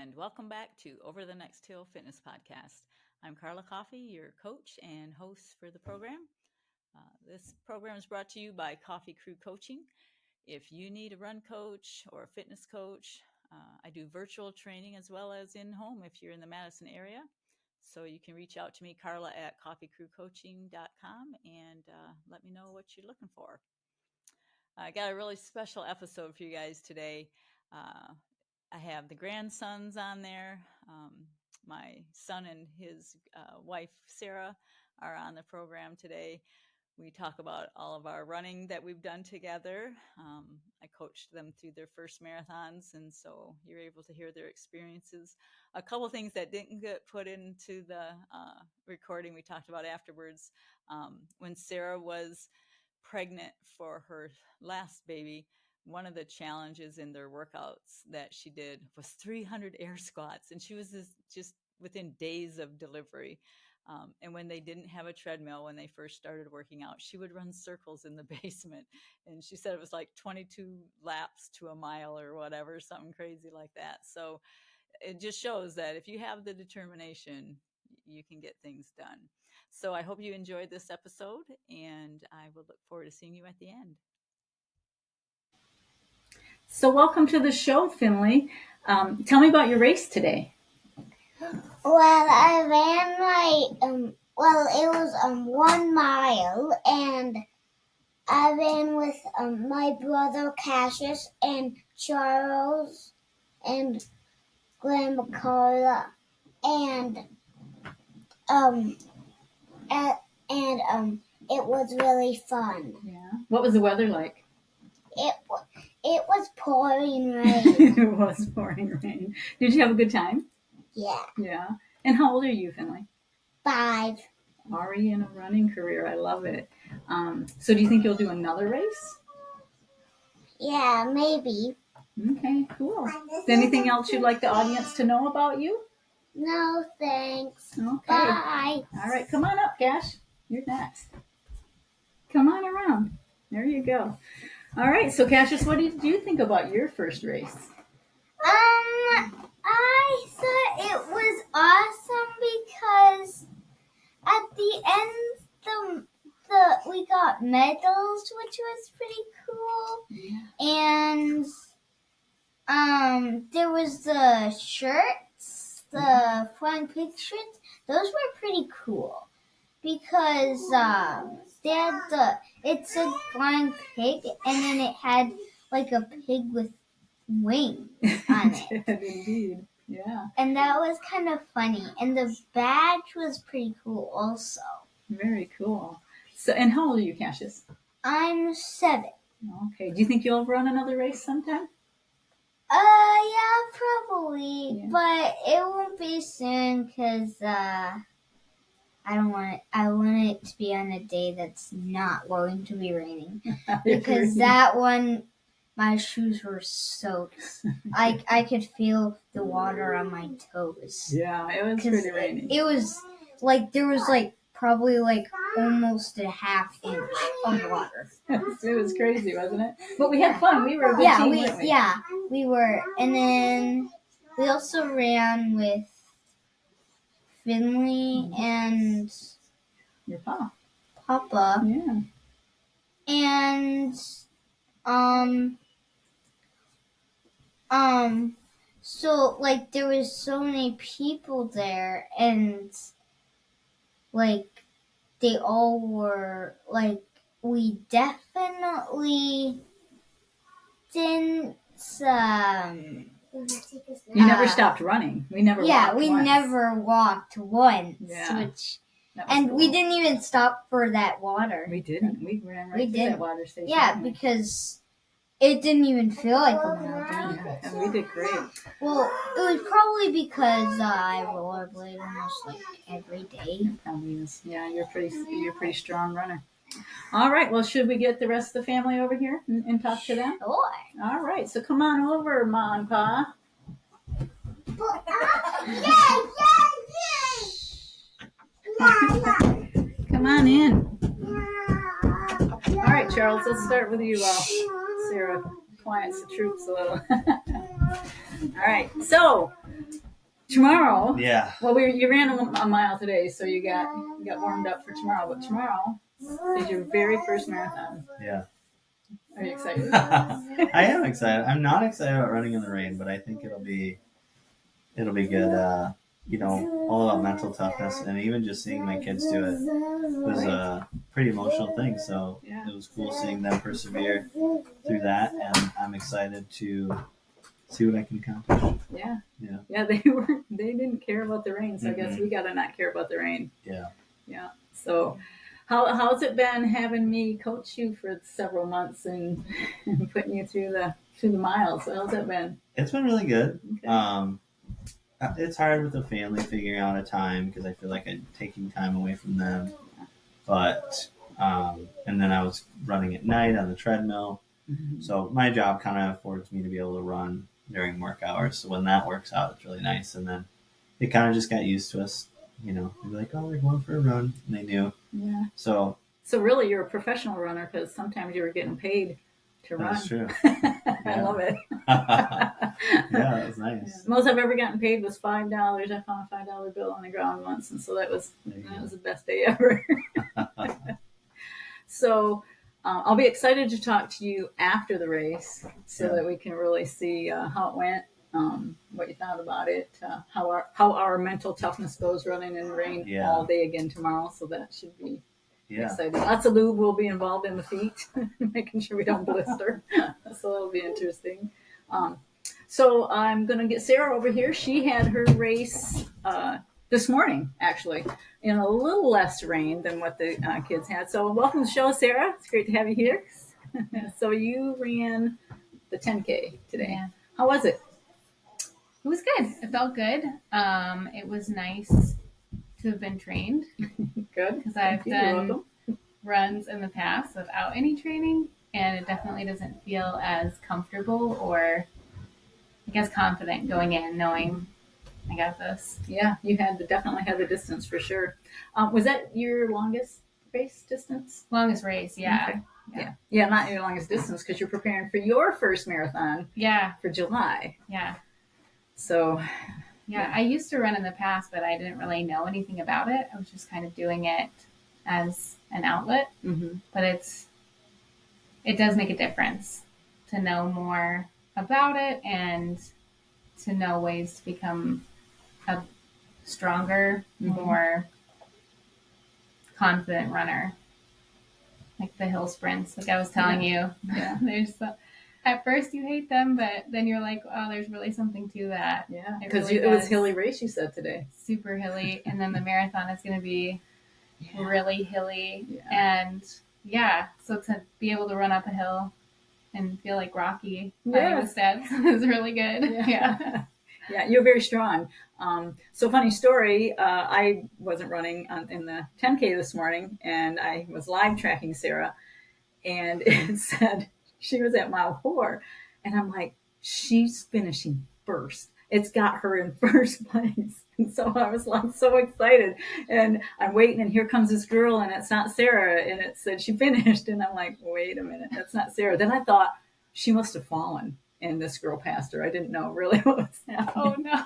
and welcome back to Over the Next Hill Fitness Podcast. I'm Carla Coffey, your coach and host for the program. This program is brought to you by Coffey Crew Coaching. If you need a run coach or a fitness coach, I do virtual training as well as in-home if you're in the Madison area. So you can reach out to me, Carla, at coffeycrewcoaching.com and let me know what you're looking for. I got a really special episode for you guys today. I have the grandsons on there. My son and his wife, Sarah, are on the program today. We talk about all of our running that we've done together. I coached them through their first marathons, and so you're able to hear their experiences. A couple things that didn't get put into the recording we talked about afterwards. When Sarah was pregnant for her last baby, one of the challenges in their workouts that she did was 300 air squats, and she was just within days of delivery. And when they didn't have a treadmill, when they first started working out, she would run circles in the basement. And she said it was like 22 laps to a mile or whatever, something crazy like that. So it just shows that if you have the determination, you can get things done. So I hope you enjoyed this episode, and I will look forward to seeing you at the end. So welcome to the show, Finley. Tell me about your race today. Well, I ran it was 1 mile, and I ran with my brother Cassius and Charles and Grandma Carla, and it was really fun. Yeah. What was the weather like? It was pouring rain. It was pouring rain. Did you have a good time? Yeah. Yeah. And how old are you, Finley? 5. Already in a running career. I love it. So do you think you'll do another race? Yeah, maybe. Okay, cool. Is there anything else you'd like the audience to know about you? No, thanks. Okay. Bye. All right, come on up, Cash. You're next. Come on around. There you go. All right, so Cassius, what did you think about your first race? I thought it was awesome because at the end we got medals, which was pretty cool. Yeah. And there was the shirts, the flying pig shirts. Those were pretty cool because they had it said flying pig, and then it had like a pig with wings on it. Indeed, yeah. And that was kind of funny. And the badge was pretty cool also. Very cool. So, and how old are you, Cassius? I'm 7. Okay. Do you think you'll run another race sometime? Yeah, probably. Yeah. But it won't be soon because I want it to be on a day that's not going to be raining. Because that one, my shoes were soaked. I could feel the water on my toes. Yeah, it was pretty rainy. It was like there was probably almost a half inch of water. It was crazy, wasn't it? But we had fun. We were a good team, weren't we? Yeah, we were. And then we also ran with Finley and your Papa. Yeah. And so there was so many people there, and they all were we definitely didn't You never stopped running. We never walked we once. Never walked once. Yeah. And cool. We didn't even stop for that water. We didn't. We ran right through that water station. Yeah, because it didn't even feel like a mile. Yeah, and we did great. Well, it was probably because I rollerblade almost every day. Yeah, you're a pretty strong runner. All right. Well, should we get the rest of the family over here and talk to them? Sure. All right. So come on over, Ma and Pa. Come on in. All right, Charles, let's start with you while Sarah quiets the troops a little. All right, so Tomorrow? Yeah. Well, you ran a mile today, so you got warmed up for tomorrow. But tomorrow is your very first marathon. Yeah. Are you excited? I am excited. I'm not excited about running in the rain, but I think it'll be good. All about mental toughness, and even just seeing my kids do it was a pretty emotional thing. So it was cool seeing them persevere through that, and I'm excited to see what I can accomplish. Yeah. Yeah. They didn't care about the rain, so I guess we gotta not care about the rain. Yeah. So, how's it been having me coach you for several months and putting you through the miles? How's it been? It's been really good. Okay. It's hard with the family figuring out a time because I feel like I'm taking time away from them. But and then I was running at night on the treadmill. Mm-hmm. So my job kind of affords me to be able to run during work hours. So when that works out, it's really nice. And then they kind of just got used to us. They'd be like, "Oh, we're going for a run," and they knew. Yeah. So really, you're a professional runner because sometimes you were getting paid to run. That's true. I love it. Yeah, it was nice. Yeah. Most I've ever gotten paid was $5. I found a $5 bill on the ground once, and so that was the best day ever. So I'll be excited to talk to you after the race so that we can really see how it went, what you thought about it, how our mental toughness goes running in the rain all day again tomorrow. So that should be exciting. Lots of lube will be involved in the feet, making sure we don't blister. So that'll be interesting. So I'm going to get Sarah over here. She had her race this morning, actually, in a little less rain than what the kids had. So welcome to the show, Sarah. It's great to have you here. So you ran the 10K today. Yeah. How was it? It was good. It felt good. It was nice to have been trained. Good. Because I've done runs in the past without any training, and it definitely doesn't feel as comfortable or, I guess, confident going in, knowing I got this. Yeah, you definitely had the distance for sure. Was that your longest race distance? Longest race, yeah. Okay. Yeah, not your longest distance because you're preparing for your first marathon. Yeah. For July. Yeah. So. Yeah, I used to run in the past, but I didn't really know anything about it. I was just kind of doing it as an outlet. Mm-hmm. But it does make a difference to know more about it and to know ways to become a stronger, more confident runner. Like the hill sprints, like I was telling you. Yeah. At first you hate them, but then you're like, oh, there's really something to that. Yeah, because it was hilly race, you said today. Super hilly. And then the marathon is going to be really hilly. Yeah. And so to be able to run up a hill and feel like Rocky running the steps is really good. Yeah. Yeah, you're very strong. So funny story, I wasn't running in the 10K this morning, and I was live tracking Sarah, and it said she was at mile 4, and I'm like, she's finishing first. It's got her in first place. And so I was like so excited, and I'm waiting, and here comes this girl, and it's not Sarah, and it said she finished, and I'm like, wait a minute, that's not Sarah. Then I thought she must have fallen, and this girl passed her. I didn't know really what was happening. Oh no.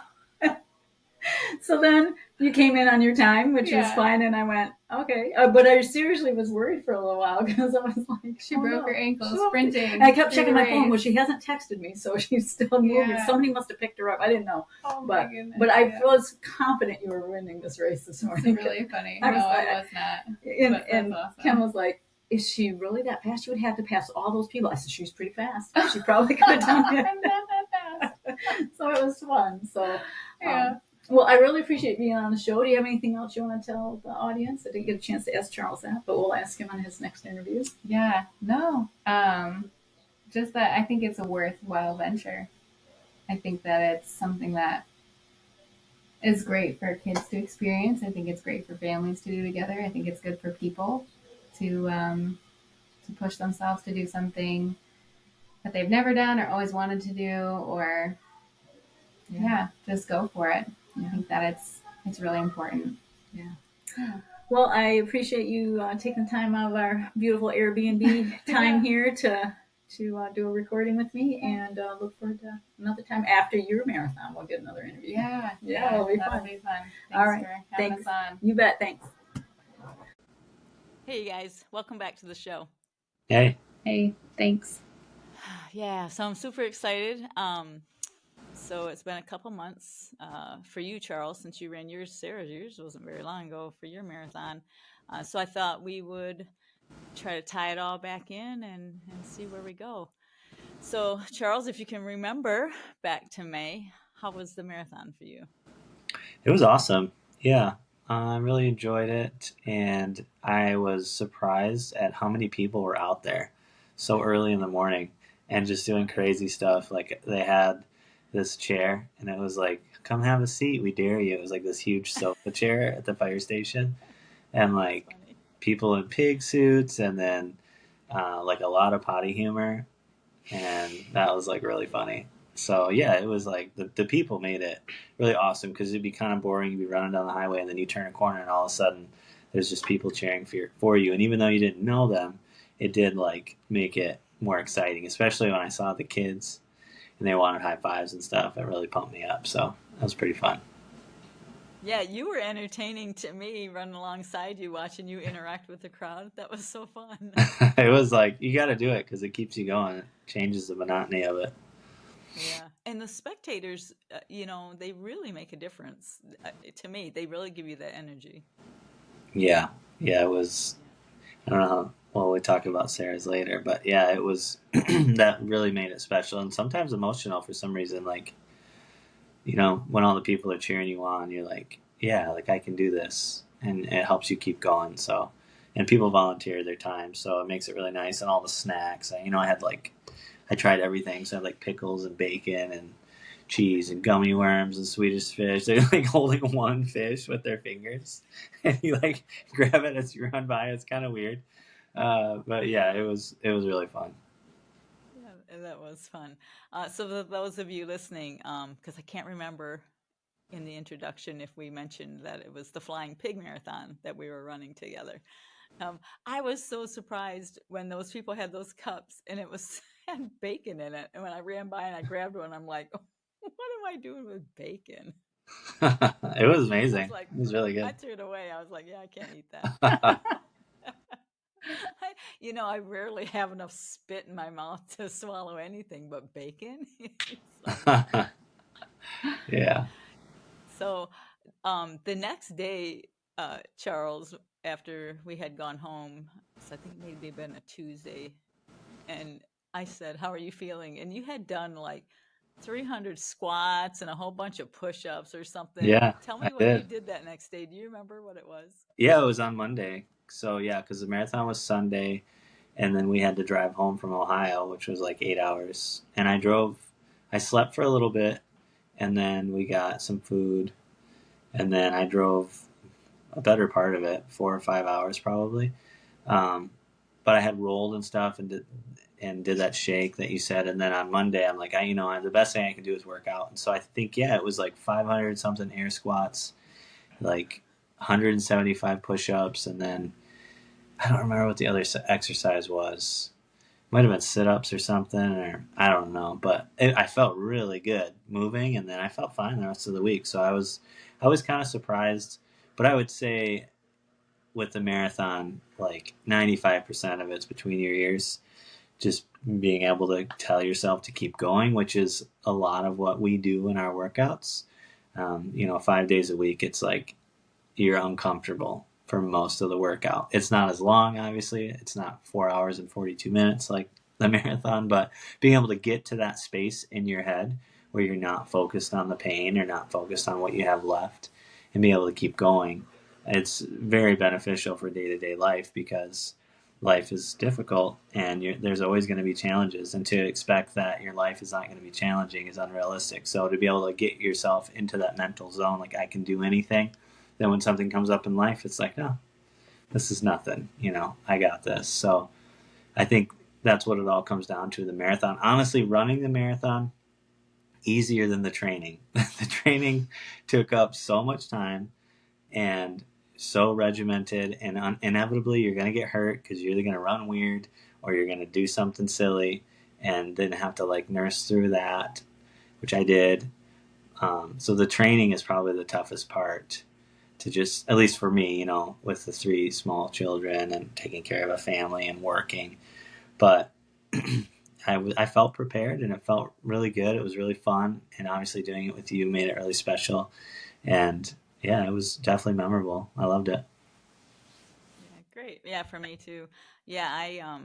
So then you came in on your time, which was fine, and I went, okay. But I seriously was worried for a little while because I was like, she broke her ankle sprinting. And I kept checking my phone. Well, she hasn't texted me, so she's still moving. Yeah. Somebody must have picked her up. I didn't know. Oh but my goodness. But I was confident you were winning this race this morning. It's really funny. I was not. And awesome. Kim was like, is she really that fast? She would have to pass all those people. I said, she's pretty fast. She probably could have done it. I'm not that fast. So it was fun. So yeah. Well, I really appreciate being on the show. Do you have anything else you want to tell the audience? I didn't get a chance to ask Charles that, but we'll ask him on his next interview. Yeah, no. Just that I think it's a worthwhile venture. I think that it's something that is great for kids to experience. I think it's great for families to do together. I think it's good for people to push themselves to do something that they've never done or always wanted to do, or just go for it. I think that it's really important. Yeah. Well, I appreciate you taking the time out of our beautiful Airbnb time here to to do a recording with me, and look forward to another time after your marathon. We'll get another interview. Yeah, it'll be fun. Thanks All right. for having us on. You bet. Thanks. Hey, you guys. Welcome back to the show. Hey. Hey, thanks. Yeah, so I'm super excited. So it's been a couple months for you, Charles, since you ran yours. Sarah, yours wasn't very long ago for your marathon. So I thought we would try to tie it all back in and see where we go. So, Charles, if you can remember back to May, how was the marathon for you? It was awesome. Yeah, I really enjoyed it, and I was surprised at how many people were out there so early in the morning and just doing crazy stuff. Like they had this chair, and it was like, "Come have a seat, we dare you." It was like this huge sofa chair at the fire station, and like people in pig suits, and then like a lot of potty humor, and that was like really funny. So yeah, it was like the people made it really awesome because it'd be kind of boring. You'd be running down the highway and then you turn a corner and all of a sudden there's just people cheering for you. And even though you didn't know them, it did like make it more exciting, especially when I saw the kids and they wanted high fives and stuff. It really pumped me up. So that was pretty fun. Yeah, you were entertaining to me running alongside you, watching you interact with the crowd. That was so fun. It was like, you got to do it because it keeps you going. It changes the monotony of it. Yeah. And the spectators, they really make a difference. To me, they really give you that energy. Yeah. Yeah, it was, I don't know how, well, we talk about Sarah's later, but yeah, it was, that really made it special and sometimes emotional for some reason. Like, when all the people are cheering you on, you're like, yeah, like I can do this. And it helps you keep going. So, and people volunteer their time. So it makes it really nice. And all the snacks, I tried everything. So I had like pickles and bacon and cheese and gummy worms and Swedish fish. They're like holding one fish with their fingers and you like grab it as you run by. It's kind of weird. But yeah, it was really fun. Yeah, that was fun. So for those of you listening, because I can't remember in the introduction if we mentioned that it was the Flying Pig Marathon that we were running together. I was so surprised when those people had those cups and it had bacon in it. And when I ran by and I grabbed one, I'm like, what am I doing with bacon? It was amazing. It was really good. I threw it away. I was like, yeah, I can't eat that. I rarely have enough spit in my mouth to swallow anything but bacon. Yeah. So the next day, Charles, after we had gone home, so I think maybe it'd been a Tuesday, and I said, "How are you feeling?" And you had done like 300 squats and a whole bunch of push-ups or something. Yeah. Tell me what you did that next day. Do you remember what it was? Yeah, it was on Monday. So yeah, because the marathon was Sunday, and then we had to drive home from Ohio, which was like 8 hours. And I slept for a little bit, and then we got some food, and then I drove a better part of it, 4 or 5 hours probably. But I had rolled and stuff and did that shake that you said. And then on Monday, I'm like, the best thing I can do is work out. And so I think, yeah, it was like 500 something air squats, like 175 push-ups, and then I don't remember what the other exercise was. Might have been sit-ups or something, or I don't know. But I felt really good moving, and then I felt fine the rest of the week. So I was kind of surprised. But I would say with the marathon, like 95% of it's between your ears. Just being able to tell yourself to keep going, which is a lot of what we do in our workouts. 5 days a week, it's like you're uncomfortable for most of the workout. It's not as long, obviously. It's not 4 hours and 42 minutes like the marathon, but being able to get to that space in your head where you're not focused on the pain or not focused on what you have left and be able to keep going, it's very beneficial for day-to-day life because life is difficult and there's always going to be challenges, and to expect that your life is not going to be challenging is unrealistic. So to be able to get yourself into that mental zone, like I can do anything, then when something comes up in life, it's like, no, this is nothing, I got this. So I think that's what it all comes down to. The marathon, honestly, running the marathon, easier than the training. The training took up so much time and so regimented, and inevitably you're going to get hurt because you're either going to run weird or you're going to do something silly. and didn't have to like nurse through that, which I did. So the training is probably the toughest part to just, at least for me, with the 3 small children and taking care of a family and working. But I felt prepared and it felt really good. It was really fun. And obviously doing it with you made it really special. And yeah, it was definitely memorable. I loved it. Yeah, great. Yeah, for me too. Yeah,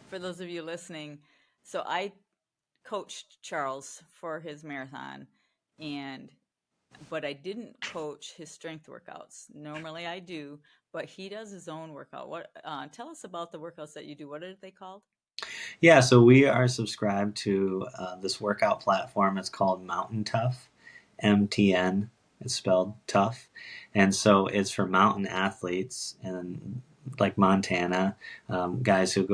for those of you listening, so I coached Charles for his marathon, and but I didn't coach his strength workouts. Normally I do, but he does his own workout. What? Tell us about the workouts that you do. What are they called? Yeah, so we are subscribed to this workout platform. It's called Mountain Tough, MTN. It's spelled tough, and so it's for mountain athletes and like Montana, guys and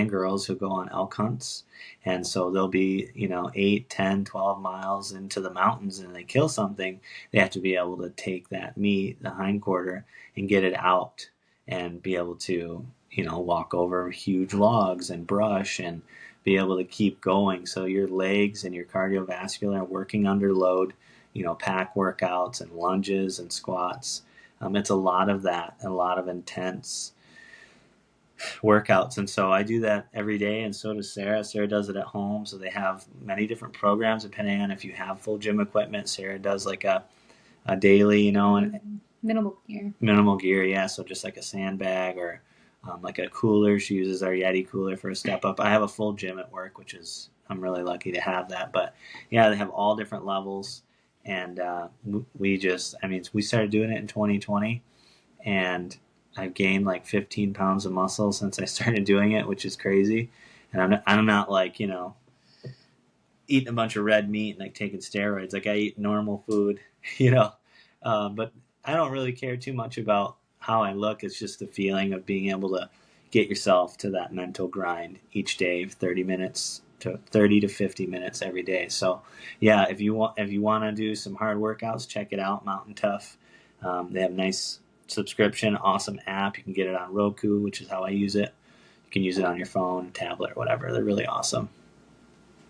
girls who go on elk hunts, and so they'll be 8, 10, 12 miles into the mountains, and they kill something. They have to be able to take that meat, the hindquarter, and get it out, and be able to walk over huge logs and brush and be able to keep going. So your legs and your cardiovascular are working under load, pack workouts and lunges and squats. It's a lot of that, a lot of intense workouts. And so I do that every day, and so does Sarah. Sarah does it at home. So they have many different programs depending on if you have full gym equipment. Sarah does like a daily, and minimal gear, yeah. So just like a sandbag or like a cooler. She uses our Yeti cooler for a step up. I have a full gym at work, which is, I'm really lucky to have that. But yeah, they have all different levels, and we started doing it in 2020, and I've gained like 15 pounds of muscle since I started doing it, which is crazy. And I'm not like eating a bunch of red meat and like taking steroids. Like I eat normal food, you know. But I don't really care too much about how I look. It's just the feeling of being able to get yourself to that mental grind each day, 30 to 50 minutes every day. So yeah, if you want to do some hard workouts, check it out, Mountain Tough. They have nice subscription, awesome app. You can get it on Roku, which is how I use it. You can use it on your phone, tablet, or whatever. They're really awesome.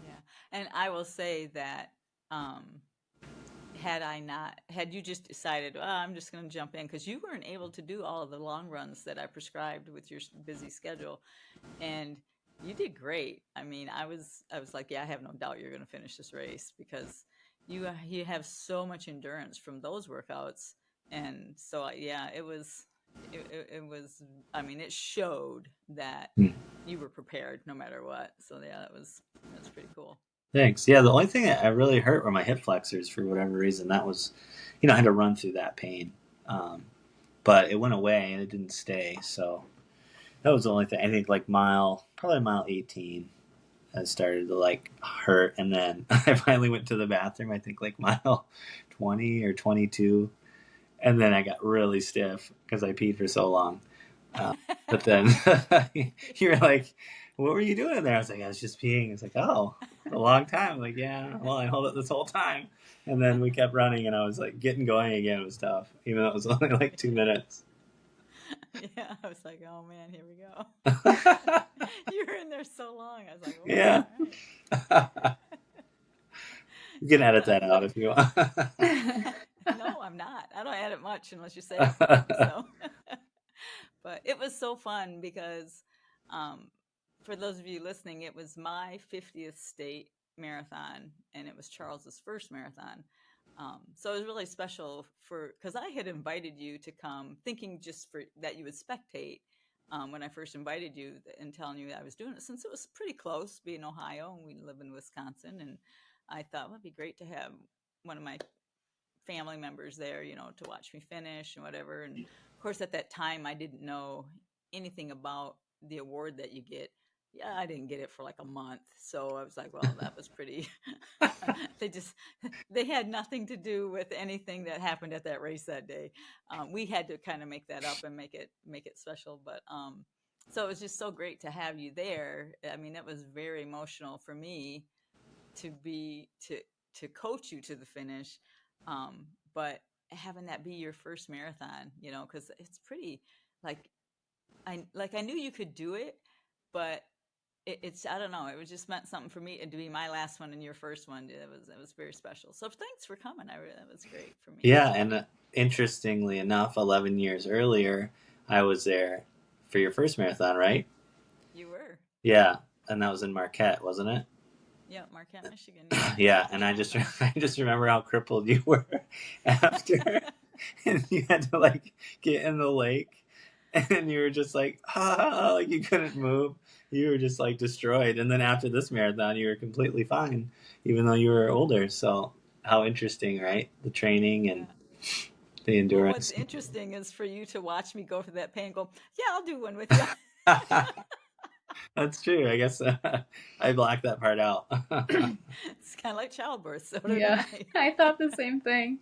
Yeah, and I will say that had you just decided, I'm just going to jump in, because you weren't able to do all of the long runs that I prescribed with your busy schedule, and you did great. I mean, I was like, yeah, I have no doubt you're going to finish this race, because you have so much endurance from those workouts, and so yeah, it was. I mean, it showed that Hmm. you were prepared no matter what. So yeah, that's pretty cool. Thanks. Yeah, the only thing that I really hurt were my hip flexors for whatever reason. That was, I had to run through that pain, but it went away and it didn't stay. So that was the only thing. I think like probably mile 18, I started to like hurt, and then I finally went to the bathroom. I think like mile 20 or 22, and then I got really stiff because I peed for so long. But then you're like, "What were you doing in there?" I was like, "I was just peeing." It's like, "Oh, a long time." I'm like, yeah, well, I held it this whole time, and then we kept running, and I was like, getting going again was tough, even though it was only like 2 minutes. Yeah, I was like, oh man, here we go. You were in there so long. I was like, oh, Yeah. all right. You can edit that out if you want. No, I'm not. I don't edit much unless you say it. So, but it was so fun because, um, for those of you listening, it was my 50th state marathon, and it was Charles's first marathon. So it was really special because I had invited you to come, thinking just for that you would spectate. When I first invited you and telling you I was doing it, since it was pretty close, being Ohio and we live in Wisconsin, and I thought it would be great to have one of my family members there, to watch me finish and whatever. And of course, at that time, I didn't know anything about the award that you get. Yeah, I didn't get it for like a month. So I was like, well, that was pretty. they just, they had nothing to do with anything that happened at that race that day. We had to kind of make that up and make it special. But, so it was just so great to have you there. I mean, it was very emotional for me to be, to coach you to the finish. But having that be your first marathon, because it's pretty, like, I knew you could do it, but it's, I don't know, it was just meant something for me to be my last one and your first one. It was very special. So thanks for coming. That was great for me. Yeah, and interestingly enough, 11 years earlier, I was there for your first marathon, right? You were. Yeah, and that was in Marquette, wasn't it? Yeah, Marquette, Michigan. Yeah, and I just remember how crippled you were after, and you had to like get in the lake, and you were just like, like you couldn't move. You were just like destroyed. And then after this marathon, you were completely fine, even though you were older. So how interesting, right? The training and the Well, what's endurance. interesting is for you to watch me go through that pain and go, yeah, I'll do one with you. That's true. I guess I blacked that part out. It's kind of like childbirth. So did Yeah, I thought the same thing.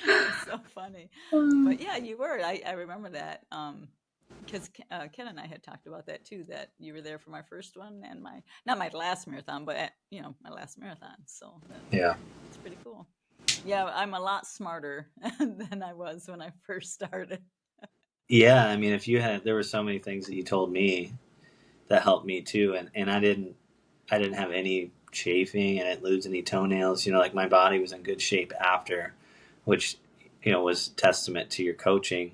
It's so funny. But yeah, you were. I remember that. Because Ken and I had talked about that too, that you were there for my first one and not my last marathon, but my last marathon. So Yeah. It's pretty cool. Yeah, I'm a lot smarter than I was when I first started. Yeah, I mean, there were so many things that you told me that helped me too, and I didn't have any chafing, and I didn't lose any toenails. Like my body was in good shape after, which was testament to your coaching.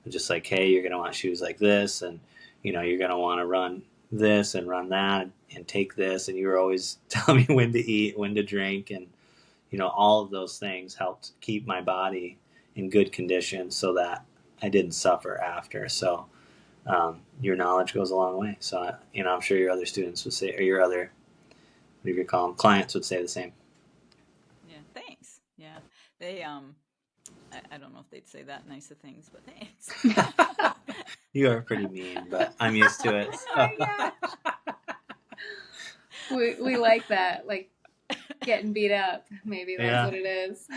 Just like, hey, you're gonna want shoes like this, and you're gonna want to run this and run that and take this, and you were always telling me when to eat, when to drink, and all of those things helped keep my body in good condition so that I didn't suffer after. So your knowledge goes a long way. So I'm sure your other students would say, or your other, whatever you call them, clients would say the same. Yeah, thanks. Yeah, they I don't know if they'd say that nice of things, but thanks. You are pretty mean, but I'm used to it. So. Oh my gosh. We like that, like getting beat up. Maybe that's what it is.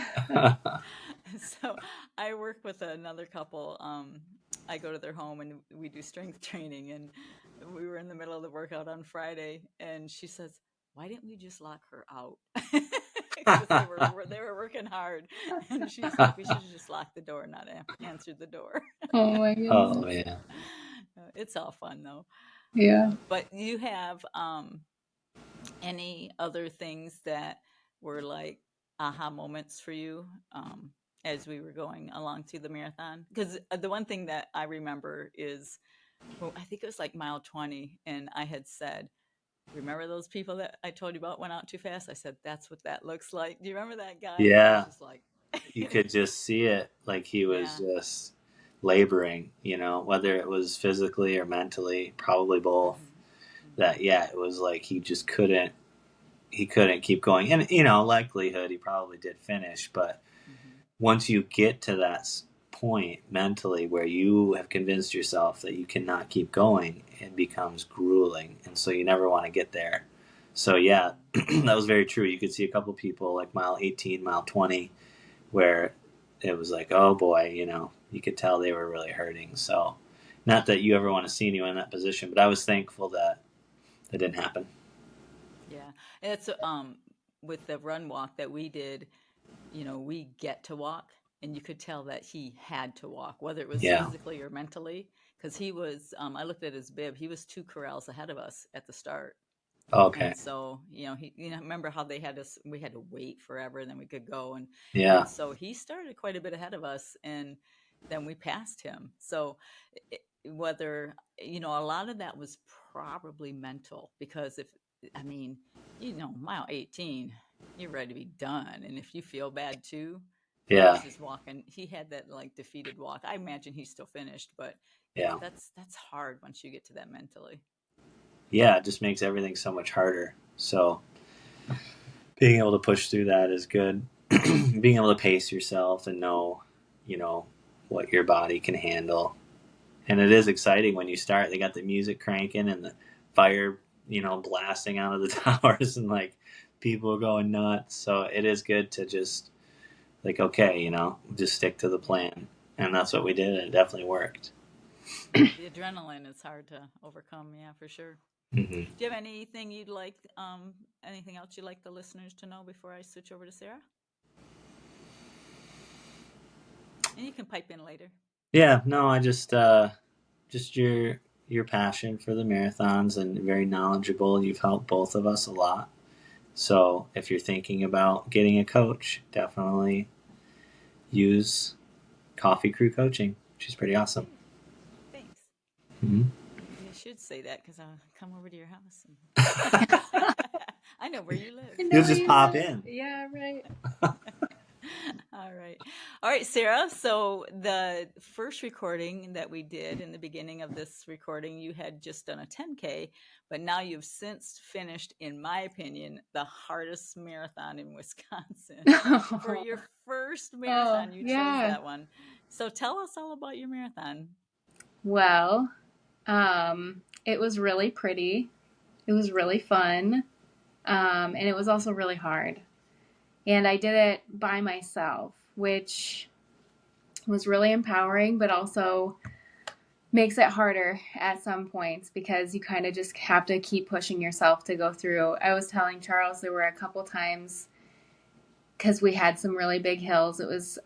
So I work with another couple. I go to their home and we do strength training, and we were in the middle of the workout on Friday, and she says, "Why didn't we just lock her out?" Because they were working hard, and she's like, "We should have just locked the door, not answered the door." Oh my goodness. Oh man. It's all fun though. Yeah. But you have any other things that were like aha moments for you as we were going along through the marathon? Because the one thing that I remember is, well, I think it was like mile 20, and I had said, remember those people that I told you about went out too fast? I said, that's what that looks like. Do you remember that guy? Yeah. Just like You could just see it, like he was just laboring, whether it was physically or mentally, probably both. That it was like he just couldn't keep going, and likelihood he probably did finish, but once you get to that point mentally where you have convinced yourself that you cannot keep going, it becomes grueling, and so you never want to get there. So that was very true. You could see a couple people like mile 18, mile 20, where it was like, oh boy, you could tell they were really hurting. So not that you ever want to see anyone in that position, but I was thankful that didn't happen. Yeah, it's with the run walk that we did, we get to walk, and you could tell that he had to walk, whether it was physically or mentally, because he was. I looked at his bib; he was 2 corrals ahead of us at the start. Okay. And so he, remember how they had us? We had to wait forever, and then we could go, and so he started quite a bit ahead of us, and then we passed him. So whether a lot of that was probably mental, because mile 18, you're ready to be done, and if you feel bad too, he's just walking. He had that like defeated walk. I imagine he's still finished, but that's hard once you get to that mentally. Yeah, it just makes everything so much harder. So being able to push through that is good. Being able to pace yourself and know what your body can handle. And it is exciting when you start. They got the music cranking and the fire, blasting out of the towers, and like people going nuts. So it is good to just like, okay, just stick to the plan. And that's what we did. And it definitely worked. The adrenaline is hard to overcome. Yeah, for sure. Mm-hmm. Do you have anything you'd like, anything else you'd like the listeners to know before I switch over to Sarah? And you can pipe in later. Yeah, no, I just your your passion for the marathons and very knowledgeable. You've helped both of us a lot. So if you're thinking about getting a coach, definitely use Coffey Crew Coaching. She's pretty awesome. Thanks. Mm-hmm. You should say that because I'll come over to your house. And I know where you live. You'll just pop in. Yeah, right. All right, Sarah. So the first recording that we did in the beginning of this recording, you had just done a 10K, but now you've since finished, in my opinion, the hardest marathon in Wisconsin. For your first marathon, you chose that one. So tell us all about your marathon. Well, it was really pretty. It was really fun. And it was also really hard. And I did it by myself, which was really empowering, but also makes it harder at some points because you kind of just have to keep pushing yourself to go through. I was telling Charles there were a couple times because we had some really big hills. It was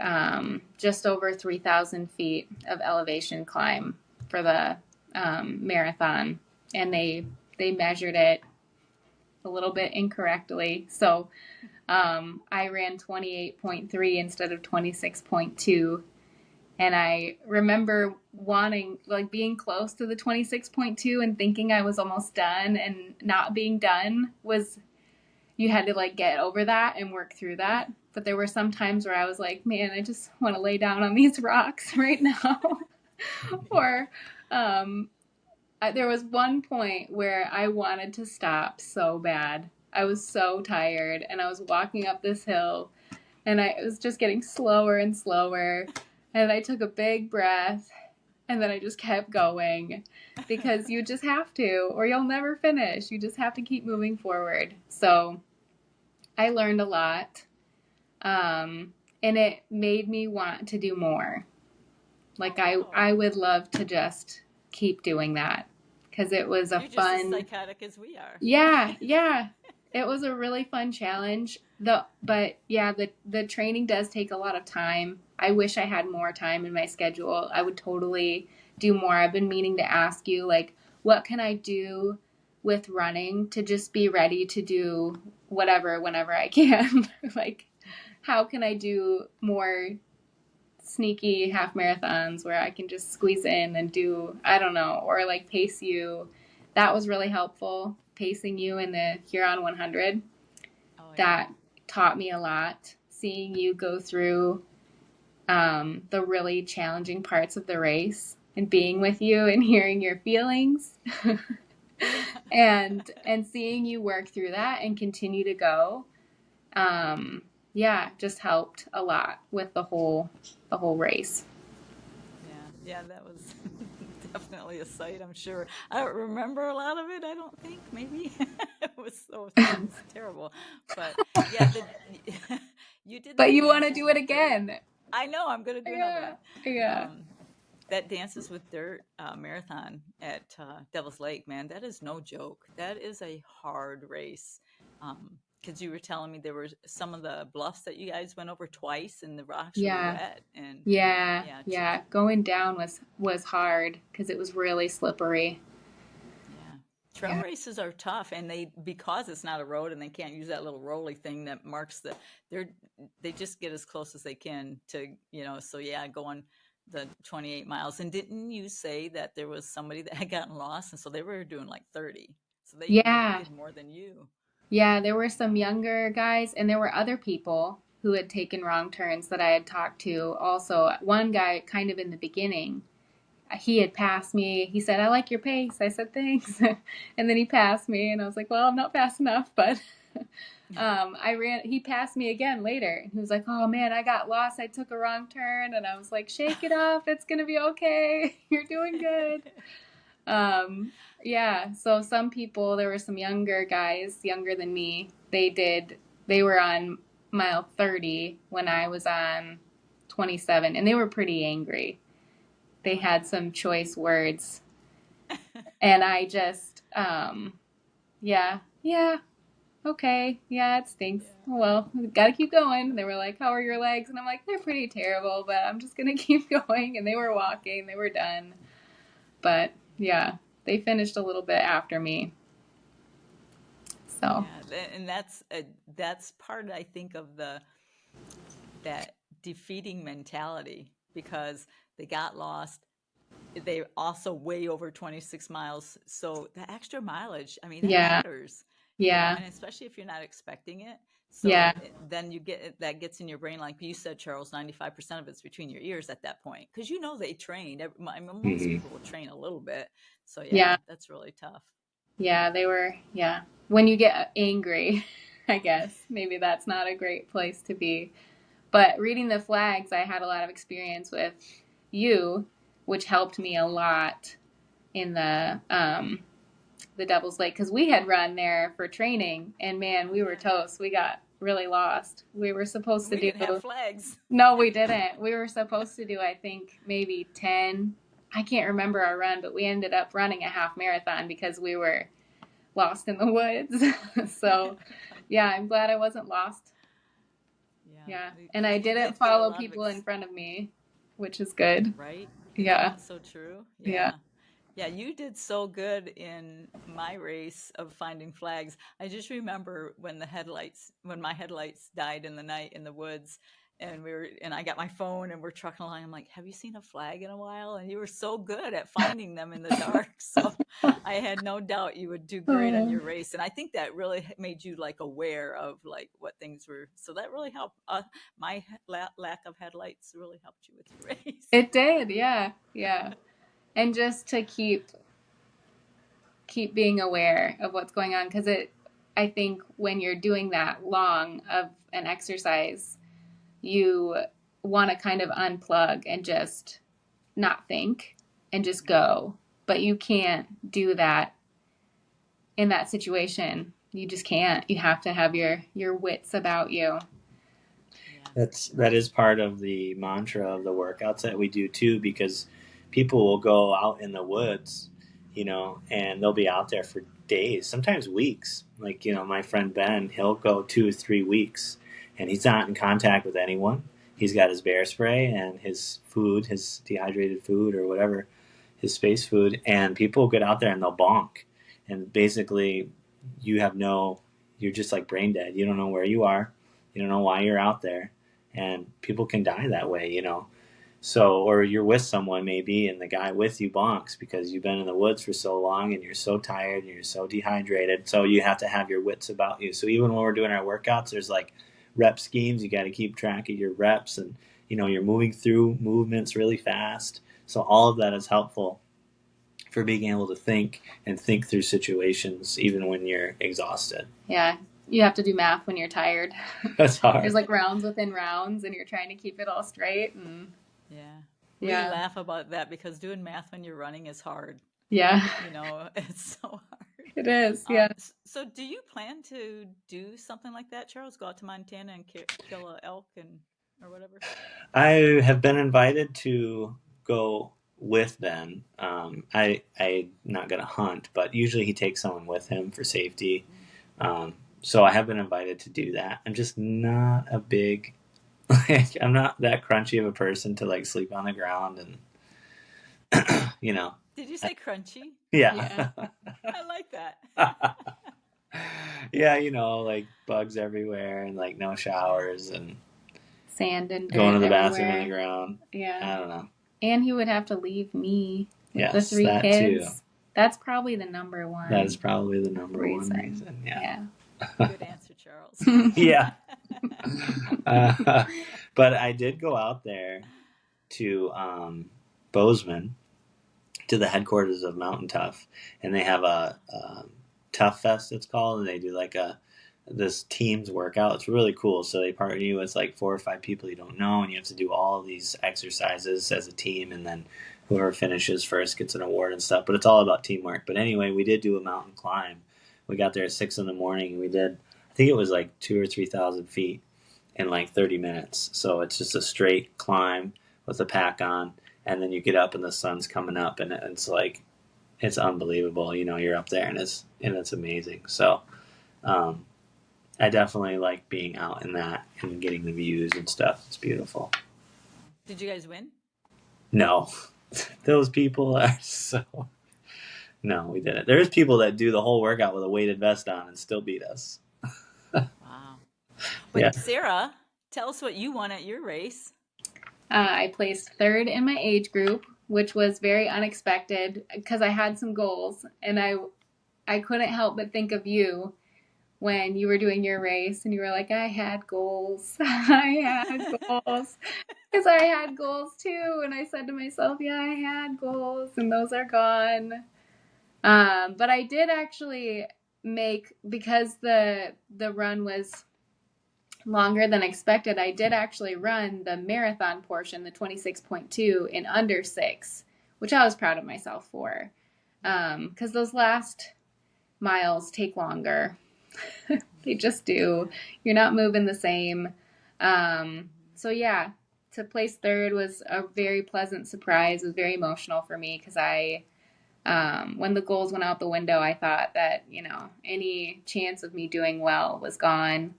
just over 3,000 feet of elevation climb for the marathon, and they measured it a little bit incorrectly. So I ran 28.3 instead of 26.2. And I remember wanting, like, being close to the 26.2 and thinking I was almost done, and not being done was, you had to, like, get over that and work through that. But there were some times where I was like, man, I just want to lay down on these rocks right now. Or there was one point where I wanted to stop so bad. I was so tired, and I was walking up this hill, and I was just getting slower and slower. And I took a big breath, and then I just kept going, because you just have to, or you'll never finish. You just have to keep moving forward. So I learned a lot, and it made me want to do more. Like, I would love to just keep doing that, because it was a You're fun... just as psychotic as we are. Yeah. It was a really fun challenge. But yeah, the training does take a lot of time. I wish I had more time in my schedule. I would totally do more. I've been meaning to ask you, like, what can I do with running to just be ready to do whatever whenever I can? Like, how can I do more sneaky half marathons where I can just squeeze in and do, I don't know, or like pace you. That was really helpful, pacing you in the Huron 100. That taught me a lot, seeing you go through the really challenging parts of the race, and being with you and hearing your feelings and seeing you work through that and continue to go. Just helped a lot with the whole race. Yeah, that was definitely a sight, I'm sure. I don't remember a lot of it, I don't think, maybe. It was terrible. But yeah, you did. But you want to do it again. I know, I'm going to do another one. Yeah. That Dances with Dirt marathon at Devil's Lake, man, that is no joke. That is a hard race. Because you were telling me there were some of the bluffs that you guys went over twice, and the rocks were wet. And yeah, going down was hard because it was really slippery. Yeah, trail races are tough, and because it's not a road and they can't use that little rolly thing that marks they just get as close as they can to, so yeah, going the 28 miles. And didn't you say that there was somebody that had gotten lost, and so they were doing like 30, so they did more than you? Yeah, there were some younger guys, and there were other people who had taken wrong turns that I had talked to. Also, one guy kind of in the beginning, he had passed me. He said, "I like your pace." I said, "Thanks." And then he passed me, and I was like, well, I'm not fast enough, but he passed me again later. He was like, "Oh man, I got lost. I took a wrong turn." And I was like, "Shake it off. It's going to be okay. You're doing good." So some people, there were some younger guys, younger than me. They were on mile 30 when I was on 27, and they were pretty angry. They had some choice words, and I just, okay, yeah, it stinks. Well, we gotta keep going. They were like, "How are your legs?" And I'm like, "They're pretty terrible, but I'm just gonna keep going." And they were walking, they were done. But yeah, they finished a little bit after me. So Yeah, and that's part, I think, of that defeating mentality, because they got lost. They also way over 26 miles. So the extra mileage, I mean, that yeah, matters, yeah, and especially if you're not expecting it. So yeah. then that gets in your brain, like you said, Charles, 95% of it's between your ears at that point. Cause they trained. I mean, most Mhm. people will train a little bit. So Yeah, that's really tough. yeah, they were, yeah. When you get angry, I guess maybe that's not a great place to be. But reading the flags, I had a lot of experience with you, which helped me a lot in the Devil's Lake, because we had run there for training, and man, we were toast. We got really lost. We were supposed to We do, didn't have flags. no, we didn't. We were supposed to do, I think, maybe 10. I can't remember our run, but we ended up running a half marathon because we were lost in the woods. So, yeah, I'm glad I wasn't lost. Yeah. And I Because you didn't did get a follow lot of people in front of me, which is good. right? Isn't Yeah. that so true? Yeah. Yeah, you did so good in my race of finding flags. I just remember when my headlights died in the night in the woods, and I got my phone and we're trucking along. I'm like, have you seen a flag in a while? And you were so good at finding them in the dark. So I had no doubt you would do great on Oh, your race. And I think that really made you like aware of like what things were. So that really helped. My lack of headlights really helped you with your race. it did. Yeah. Yeah. And just to keep being aware of what's going on, because I think when you're doing that long of an exercise, you want to kind of unplug and just not think and just go, but you can't do that in that situation. You just can't. You have to have your wits about you. Yeah. That is part of the mantra of the workouts that we do too, because people will go out in the woods, and they'll be out there for days, sometimes weeks. Like, my friend Ben, he'll go 2 or 3 weeks and he's not in contact with anyone. He's got his bear spray and his food, his dehydrated food or whatever, his space food, and people get out there and they'll bonk. And basically you're just like brain dead. You don't know where you are. You don't know why you're out there, and people can die that way. So, or you're with someone maybe, and the guy with you bonks because you've been in the woods for so long and you're so tired and you're so dehydrated. So you have to have your wits about you. So even when we're doing our workouts, there's like rep schemes. You got to keep track of your reps, and you're moving through movements really fast. So all of that is helpful for being able to think through situations even when you're exhausted. Yeah. You have to do math when you're tired. That's hard. There's like rounds within rounds, and you're trying to keep it all straight. And Yeah. We yeah, laugh about that because doing math when you're running is hard. yeah, It's so hard. it is. Yeah. So do you plan to do something like that, Charles? Go out to Montana and kill an elk or whatever? I have been invited to go with Ben. I'm not going to hunt, but usually he takes someone with him for safety. So I have been invited to do that. I'm just not a big, I'm not that crunchy of a person to like sleep on the ground and, Did you say crunchy? Yeah. I like that. Yeah, like bugs everywhere and like no showers and Sand and dirt going to the everywhere. bathroom in the ground. Yeah. I don't know. And he would have to leave me with Yes, the 3 that kids. too. That's probably the number one. That is probably the number reason. one reason. Yeah. Good answer, Charles. Yeah. But I did go out there to Bozeman, to the headquarters of Mountain Tough, and they have a Tough Fest, it's called, and they do like this team's workout. It's really cool. So they partner you with like 4 or 5 people you don't know, and you have to do all of these exercises as a team, and then whoever finishes first gets an award and stuff. But it's all about teamwork. But anyway, we did do a mountain climb. We got there at 6 a.m. and we did, I think it was like 2,000 or 3,000 feet in like 30 minutes. So it's just a straight climb with a pack on, and then you get up and the sun's coming up, and it's like, it's unbelievable. You're up there and it's amazing. So I definitely like being out in that and getting the views and stuff. It's beautiful. Did you guys win? No, those people are No, we didn't. There's people that do the whole workout with a weighted vest on and still beat us. Wow. But Yeah. Sarah, tell us what you won at your race. I placed third in my age group, which was very unexpected because I had some goals, and I couldn't help but think of you when you were doing your race, and you were like, I had goals. I had goals. Because I had goals too, and I said to myself, yeah, I had goals, and those are gone. But I did actually because the run was longer than expected, I did actually run the marathon portion, the 26.2, in under 6, which I was proud of myself for. Because those last miles take longer. They just do. You're not moving the same. So yeah, to place third was a very pleasant surprise. It was very emotional for me because when the goals went out the window, I thought that, any chance of me doing well was gone.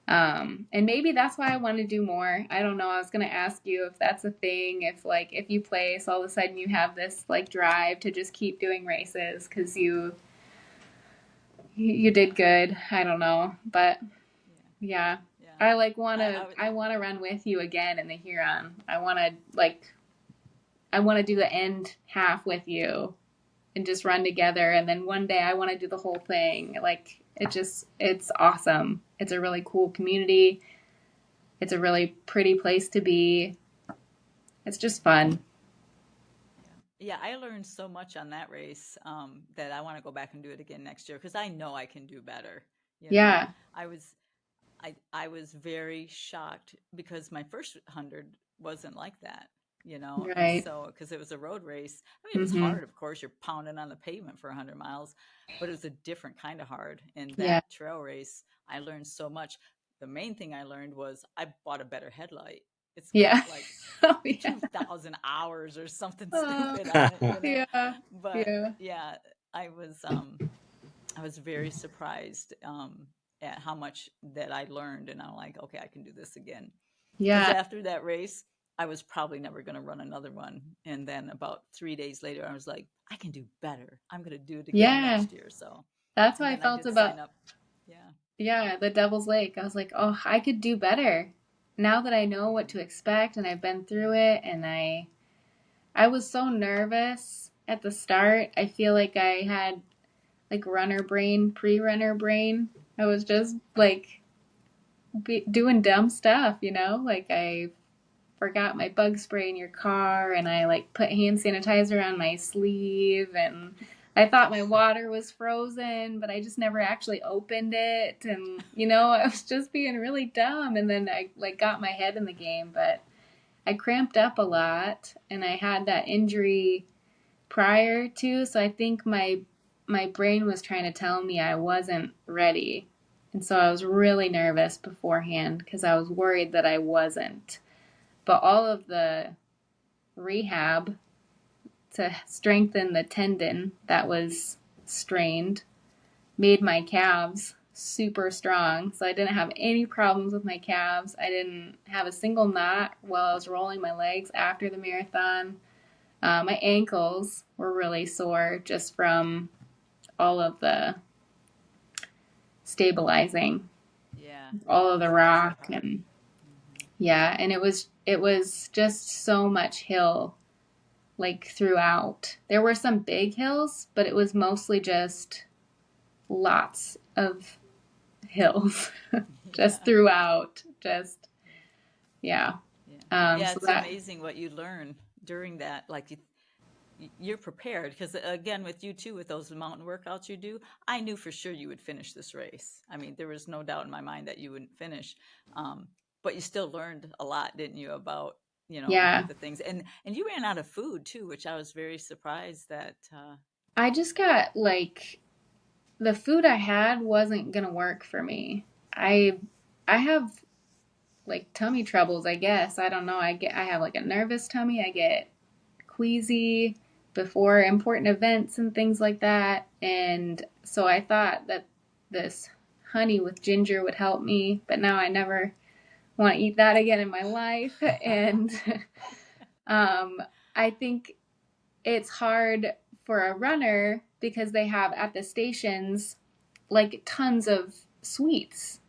And maybe that's why I want to do more. I don't know. I was going to ask you if that's a thing, if you place, all of a sudden you have this drive to just keep doing races because you did good. I don't know, but yeah. I want to run with you again in the Huron. I want to do the end half with you and just run together. And then one day I want to do the whole thing. It's awesome. It's a really cool community. It's a really pretty place to be. It's just fun. Yeah, I learned so much on that race that I want to go back and do it again next year because I know I can do better. Yeah. I was very shocked because my first 100 wasn't like that, Right. And so because it was a road race. I mean, it was hard, of course. You're pounding on the pavement for 100 miles, but it was a different kind of hard. And that trail race, I learned so much. The main thing I learned was I bought a better headlight. It's got like 2,000 hours or something stupid on it, Yeah. But yeah, I was very surprised at how much that I learned, and I'm like, okay, I can do this again. Because after that race, I was probably never going to run another one, and then about 3 days later, I was like, I can do better. I'm going to do it again next year. So that's how I felt about. Yeah, the Devil's Lake. I was like, oh, I could do better now that I know what to expect and I've been through it. And I was so nervous at the start. I feel like I had runner brain, pre-runner brain. I was just doing dumb stuff, I forgot my bug spray in your car and I put hand sanitizer on my sleeve and I thought my water was frozen, but I just never actually opened it. And, I was just being really dumb. And then I got my head in the game, but I cramped up a lot and I had that injury prior to. So I think my brain was trying to tell me I wasn't ready. And so I was really nervous beforehand because I was worried that I wasn't. But all of the rehab to strengthen the tendon that was strained made my calves super strong. So I didn't have any problems with my calves. I didn't have a single knot while I was rolling my legs after the marathon. My ankles were really sore just from all of the stabilizing. Yeah. All of the rock and and it was just so much hill throughout. There were some big hills, but it was mostly just lots of hills just throughout. Just it's amazing what you learn during that. You're prepared because again, with you too, with those mountain workouts you do, I knew for sure you would finish this race. I mean, there was no doubt in my mind that you wouldn't finish. But you still learned a lot, didn't you, about the things, and you ran out of food too, which I was very surprised that. I just got the food I had wasn't gonna work for me. I have tummy troubles, I guess. I don't know. I have a nervous tummy. I get queasy before important events and things like that. And so I thought that this honey with ginger would help me, but now I never want to eat that again in my life. And I think it's hard for a runner because they have at the stations like tons of sweets.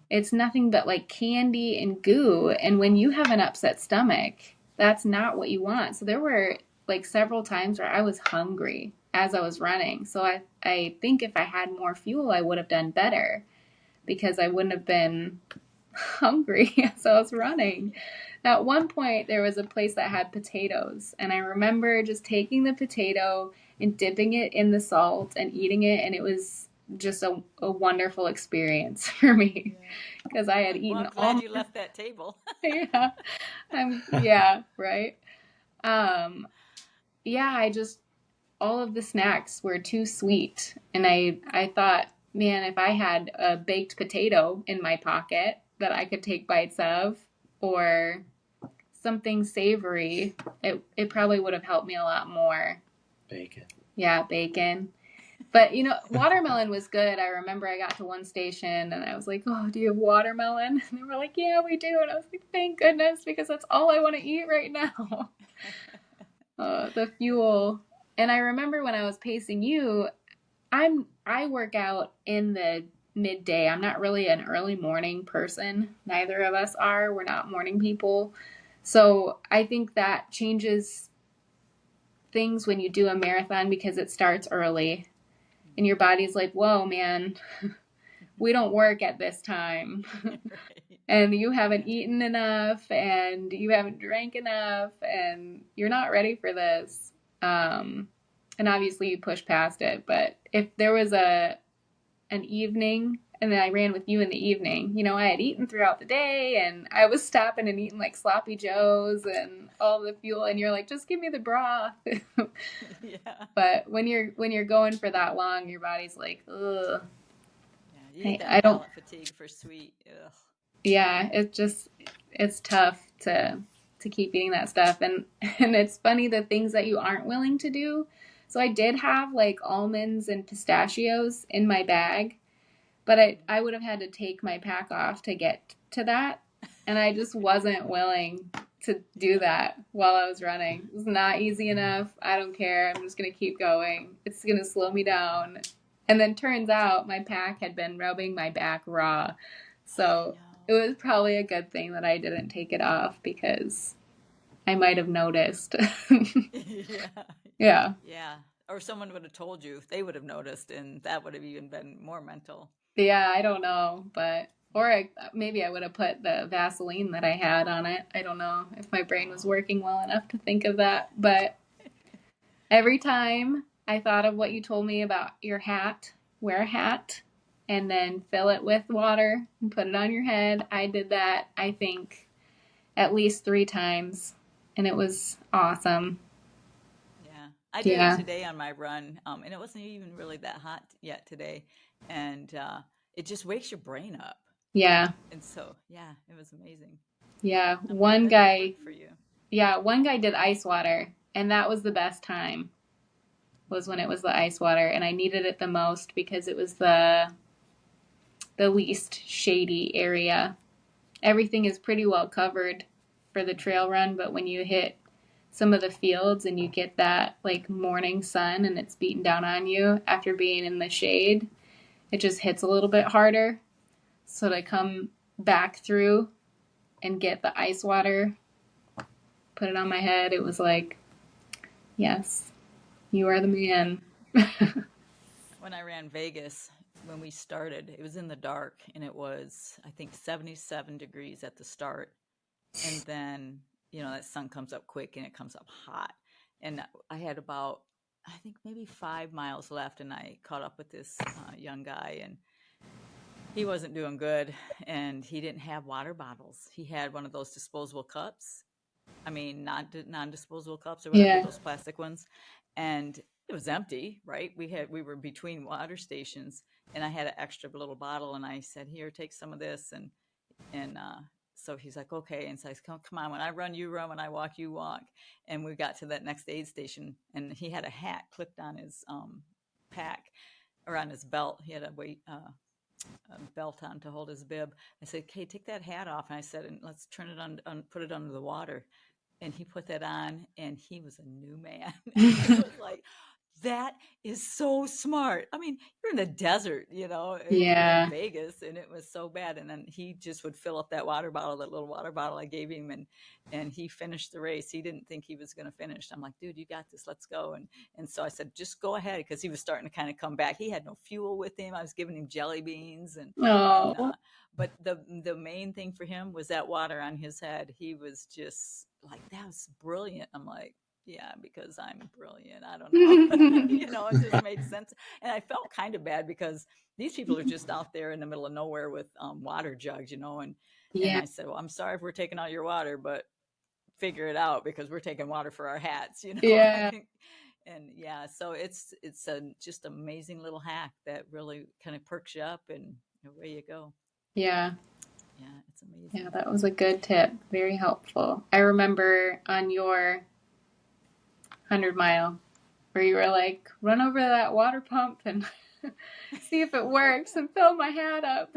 It's nothing but like candy and goo. And when you have an upset stomach, that's not what you want. So there were like several times where I was hungry as I was running. So I think if I had more fuel, I would have done better because I wouldn't have been hungry as I was running. At one point, there was a place that had potatoes. And I remember just taking the potato and dipping it in the salt and eating it. And it was just a wonderful experience for me because I had eaten I'm glad you left that table. yeah. Yeah, right. Yeah, all of the snacks were too sweet. And I thought, man, if I had a baked potato in my pocket that I could take bites of or something savory, it probably would have helped me a lot more. Bacon. Yeah, bacon. But, watermelon was good. I remember I got to one station and I was like, oh, do you have watermelon? And they were like, yeah, we do. And I was like, thank goodness, because that's all I want to eat right now. The fuel. And I remember when I was pacing you, I work out in the midday. I'm not really an early morning person. Neither of us are. We're not morning people. So I think that changes things when you do a marathon because it starts early. And your body's like, whoa, man, we don't work at this time. Right. And you haven't eaten enough and you haven't drank enough and you're not ready for this. And obviously you push past it. But if there was an evening and then I ran with you in the evening, I had eaten throughout the day and I was stopping and eating like sloppy joes and all the fuel. And you're like, just give me the broth. Yeah. But when you're going for that long, your body's like, ugh. Yeah, you need that palate fatigue for sweet. Ugh. Yeah, it's tough to keep eating that stuff. And it's funny the things that you aren't willing to do. So I did have like almonds and pistachios in my bag, but I would have had to take my pack off to get to that. And I just wasn't willing to do that while I was running. It was not easy enough. I don't care. I'm just going to keep going. It's going to slow me down. And then turns out my pack had been rubbing my back raw. So it was probably a good thing that I didn't take it off because I might have noticed. Yeah. Yeah. Or someone would have told you, they would have noticed, and that would have even been more mental. Yeah, I don't know, but maybe I would have put the Vaseline that I had on it. I don't know if my brain was working well enough to think of that, but every time I thought of what you told me about your hat, wear a hat, and then fill it with water and put it on your head. I did that, I think, at least 3 times, and it was awesome. Yeah, I did it today on my run, and it wasn't even really that hot yet today, and it just wakes your brain up. Yeah. And so, yeah, it was amazing. Yeah, one guy did ice water, and that was the best time. Was when it was the ice water, and I needed it the most because it was the least shady area. Everything is pretty well covered for the trail run, but when you hit some of the fields and you get that like morning sun and it's beating down on you after being in the shade, it just hits a little bit harder. So to come back through and get the ice water, put it on my head, it was like, yes, you are the man. When I ran Vegas, when we started, it was in the dark and it was, I think, 77 degrees at the start. And then, that sun comes up quick and it comes up hot. And I had about, I think, maybe 5 miles left, and I caught up with this young guy, and he wasn't doing good, and he didn't have water bottles. He had one of those disposable cups. I mean, non-disposable cups or whatever, those plastic ones. And it was empty, right? We were between water stations, and I had an extra little bottle, and I said, here, take some of this. And so he's like, okay. And so I said, come on, when I run, you run. When I walk, you walk. And we got to that next aid station, and he had a hat clipped on his pack or on his belt. He had a belt on to hold his bib. I said, okay, take that hat off. And I said, and let's turn it on, put it under the water. And he put that on, and he was a new man. It was like, that is so smart. I mean, you're in the desert, Yeah. in Vegas, and it was so bad. And then he just would fill up that water bottle, that little water bottle I gave him, and he finished the race. He didn't think he was going to finish. I'm like, dude, you got this. Let's go. And so I said, just go ahead, because he was starting to kind of come back. He had no fuel with him. I was giving him jelly beans and Oh. but the main thing for him was that water on his head. He was just like, that was brilliant. I'm like, yeah, because I'm brilliant. I don't know. It just made sense. And I felt kind of bad because these people are just out there in the middle of nowhere with water jugs, and Yeah. I said, well, I'm sorry if we're taking out your water, but figure it out, because we're taking water for our hats, Yeah. And yeah, so it's a just amazing little hack that really kind of perks you up, and away you go. Yeah. Yeah, it's amazing. Yeah, that was a good tip. Very helpful. I remember on your 100-mile where you were like, run over to that water pump and see if it works and fill my hat up.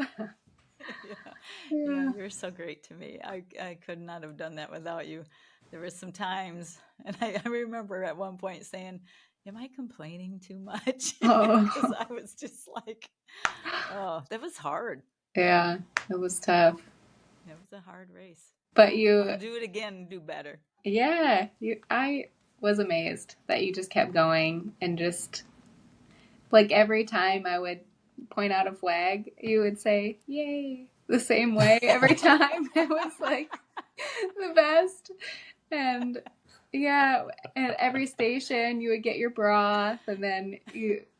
Yeah, you're so great to me. I could not have done that without you. There were some times, and I remember at one point saying, am I complaining too much? Because I was just like, oh, that was hard. Yeah, it was tough. It was a hard race. But you want to do it again and do better. Yeah, I was amazed that you just kept going, and just like every time I would point out a flag, you would say, yay, the same way every time. It was like the best. And yeah, at every station you would get your broth, and then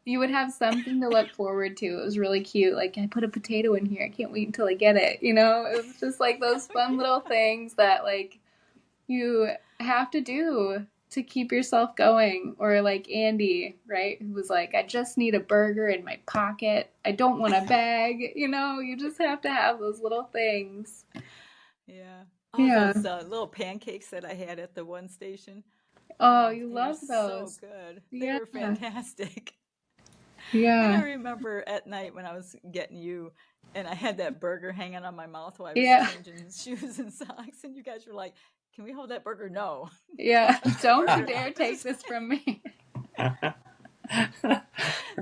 you would have something to look forward to. It was really cute. Like, I put a potato in here. I can't wait until I get it. It was just like those fun little things that like you have to do to keep yourself going. Or like Andy, right? Who was like, I just need a burger in my pocket. I don't want a bag. You just have to have those little things. Yeah. Yeah. Those little pancakes that I had at the one station. Oh, you love those. So good. Yeah. They were fantastic. Yeah. And I remember at night when I was getting you, and I had that burger hanging on my mouth while I was changing shoes and socks, and you guys were like, can we hold that burger? No. Yeah. Don't you dare take this from me.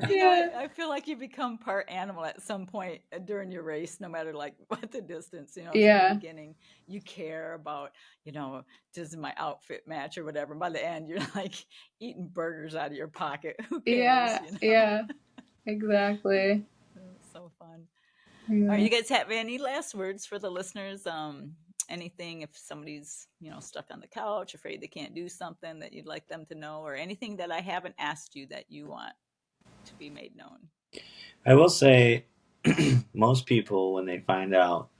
I feel like you become part animal at some point during your race, no matter like what the distance, in the beginning, you care about, does my outfit match or whatever. By the end, you're like eating burgers out of your pocket. Who cares? Yeah, exactly. So fun. Yeah. All right, you guys have any last words for the listeners? Anything, if somebody's stuck on the couch, afraid they can't do something, that you'd like them to know, or anything that I haven't asked you that you want to be made known? I will say, most people, when they find out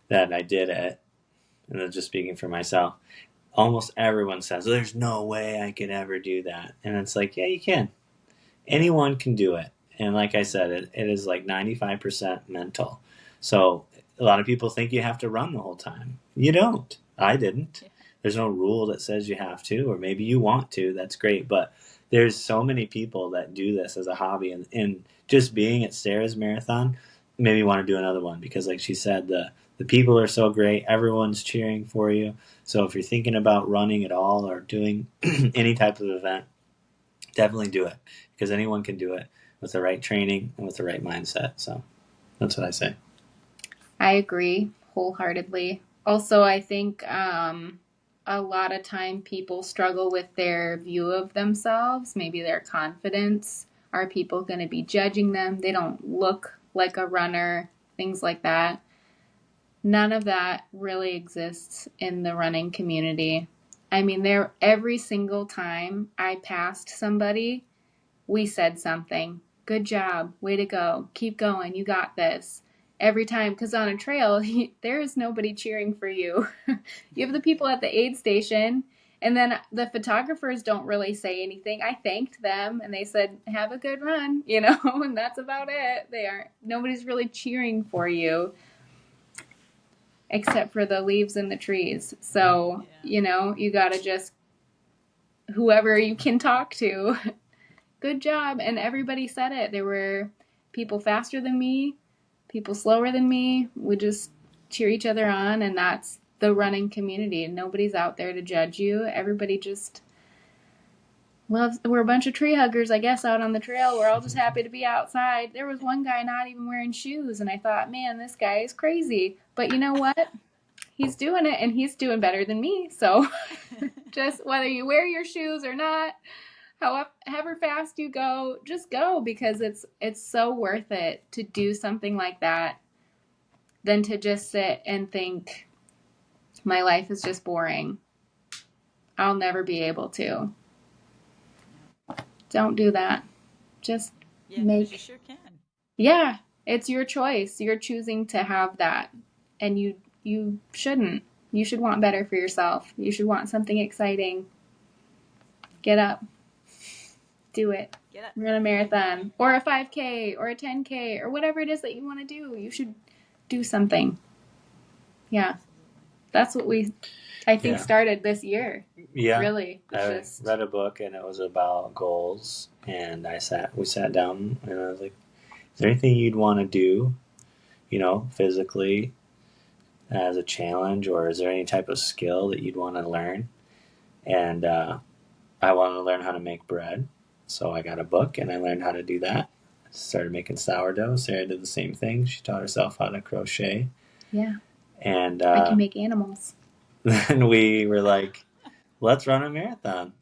that I did it, and I'm just speaking for myself, almost everyone says, there's no way I could ever do that. And it's like, yeah, you can. Anyone can do it. And like I said, it is like 95% mental. So a lot of people think you have to run the whole time. You don't. I didn't. Yeah. There's no rule that says you have to, or maybe you want to. That's great. But there's so many people that do this as a hobby. And just being at Sarah's marathon made me want to do another one, because like she said, the people are so great. Everyone's cheering for you. So if you're thinking about running at all or doing any type of event, definitely do it, because anyone can do it with the right training and with the right mindset. So that's what I say. I agree wholeheartedly. Also, I think a lot of time people struggle with their view of themselves, maybe their confidence. Are people going to be judging them? They don't look like a runner, things like that. None of that really exists in the running community. I mean, every single time I passed somebody, we said something. Good job. Way to go. Keep going. You got this. Every time, because on a trail, there is nobody cheering for you. You have the people at the aid station, and then the photographers don't really say anything. I thanked them, and they said, have a good run, and that's about it. Nobody's really cheering for you, except for the leaves in the trees. So, you got to just, whoever you can talk to, good job. And everybody said it. There were people faster than me, people slower than me. We just cheer each other on, and that's the running community. Nobody's out there to judge you. Everybody just we're a bunch of tree huggers, I guess, out on the trail. We're all just happy to be outside. There was one guy not even wearing shoes, and I thought, man, this guy is crazy. But you know what? He's doing it, and he's doing better than me. So just whether you wear your shoes or not, however fast you go, just go, because it's so worth it to do something like that than to just sit and think, my life is just boring. I'll never be able to. Don't do that. Just because you sure can. Yeah, it's your choice. You're choosing to have that. And you shouldn't. You should want better for yourself. You should want something exciting. Get up. Do it. Get up. Run a marathon or a 5K or a 10K or whatever it is that you want to do. You should do something. Yeah. That's what I think started this year. Yeah. Really. I read a book and it was about goals, and we sat down and I was like, is there anything you'd want to do, physically as a challenge, or is there any type of skill that you'd want to learn? And I wanted to learn how to make bread. So I got a book and I learned how to do that. Started making sourdough. Sarah did the same thing. She taught herself how to crochet. Yeah. And I can make animals. Then we were like, let's run a marathon.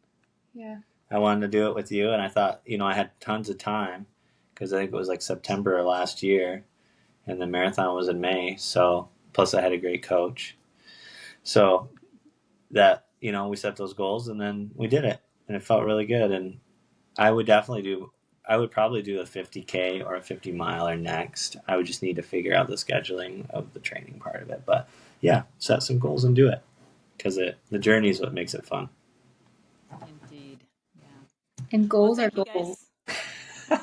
Yeah. I wanted to do it with you, and I thought, I had tons of time because I think it was like September of last year, and the marathon was in May. So plus I had a great coach. So that, we set those goals and then we did it, and it felt really good. And I would probably do a 50K or a 50 miler next. I would just need to figure out the scheduling of the training part of it. But yeah, set some goals and do it, because the journey is what makes it fun. Indeed. Yeah. And goals are goals.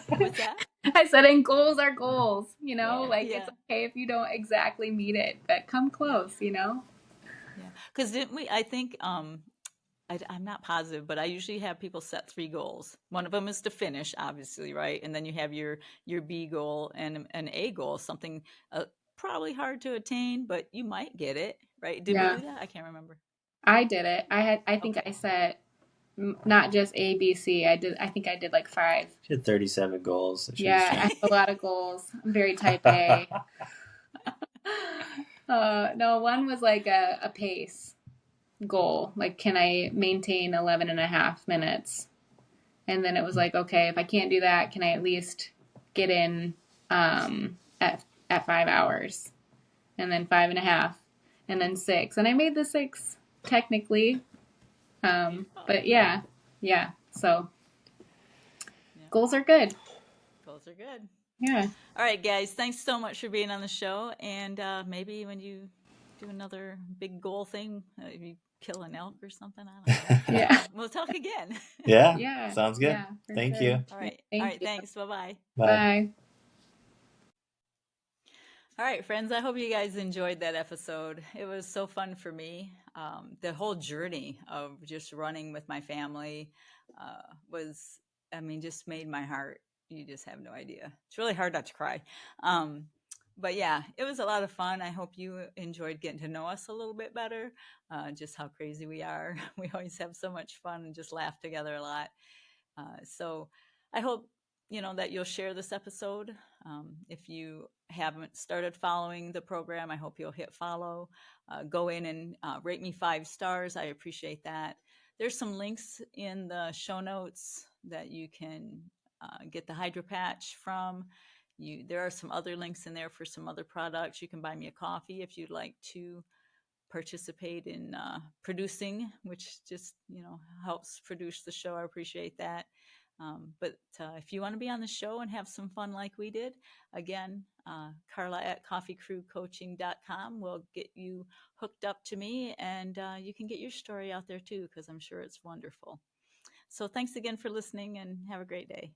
What's that? I said, and goals are goals, it's okay if you don't exactly meet it, but come close, Yeah. Because didn't we, I think, I'm not positive, but I usually have people set 3 goals. One of them is to finish, obviously, right? And then you have your B goal and an A goal, something probably hard to attain, but you might get it, right? Did we do that? I can't remember. I did it. I think I set not just A, B, C. I think I did like 5. She had 37 goals. I have a lot of goals. I'm very type A. No, one was like a pace goal. Like, can I maintain 11 and a half minutes? And then it was like, okay, if I can't do that, can I at least get in at 5 hours? And then 5.5, and then 6. And I made the 6 technically. But yeah. So goals are good. Goals are good. Yeah. All right, guys. Thanks so much for being on the show. And maybe when you do another big goal thing, if you kill an elk or something, I don't know. Yeah. We'll talk again. Yeah. Sounds good. Yeah, Thank you. All right. Thank you. Thanks. Bye-bye. Bye. All right, friends, I hope you guys enjoyed that episode. It was so fun for me. The whole journey of just running with my family just made my heart. You just have no idea. It's really hard not to cry. But yeah, it was a lot of fun. I hope you enjoyed getting to know us a little bit better, just how crazy we are. We always have so much fun and just laugh together a lot. So I hope that you'll share this episode. If you haven't started following the program, I hope you'll hit follow. Go in and rate me 5 stars. I appreciate that. There's some links in the show notes that you can get the Hydro Patch from. There are some other links in there for some other products. You can buy me a coffee if you'd like to participate in producing, which just helps produce the show. I appreciate that. But if you want to be on the show and have some fun like we did, again, Carla at coffeecrewcoaching.com will get you hooked up to me, and you can get your story out there too, because I'm sure it's wonderful. So thanks again for listening, and have a great day.